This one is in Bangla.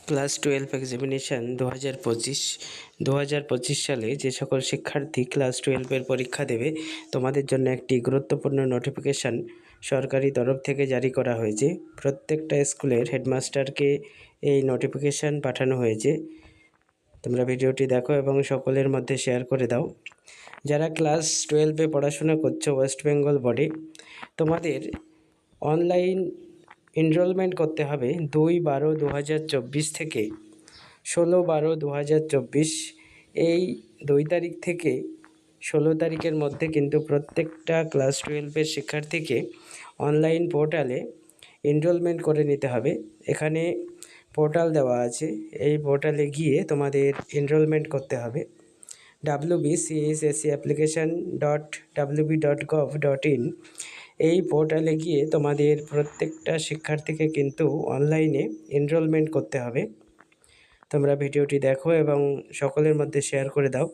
ক্লাস 12 এক্সামিনেশান 2025 সালে যে সকল শিক্ষার্থী ক্লাস 12-এর পরীক্ষা দেবে তোমাদের জন্য একটি গুরুত্বপূর্ণ নোটিফিকেশান সরকারি তরফ থেকে জারি করা হয়েছে। প্রত্যেকটা স্কুলের হেডমাস্টারকে এই নোটিফিকেশান পাঠানো হয়েছে। তোমরা ভিডিওটি দেখো এবং সকলের মধ্যে শেয়ার করে দাও। যারা ক্লাস 12-এ পড়াশোনা করছো ওয়েস্ট বেঙ্গল বোর্ডে, তোমাদের অনলাইন এনরোলমেন্ট করতে হবে 2/12/2024 থেকে 16/12/2024। এই 2 তারিখ থেকে 16 তারিখের মধ্যে কিন্তু প্রত্যেকটা ক্লাস 12-এর শিক্ষার্থীকে অনলাইন পোর্টালে এনরোলমেন্ট করে নিতে হবে। এখানে পোর্টাল দেওয়া আছে, এই পোর্টালে গিয়ে তোমাদের এনরোলমেন্ট করতে হবে। wbcsapplication.wb.gov.in এই পোর্টালে গিয়ে তোমাদের প্রত্যেকটা শিক্ষার্থীকে কিন্তু অনলাইনে এনরোলমেন্ট করতে হবে। তোমরা ভিডিওটি দেখো এবং সকলের মধ্যে শেয়ার করে দাও।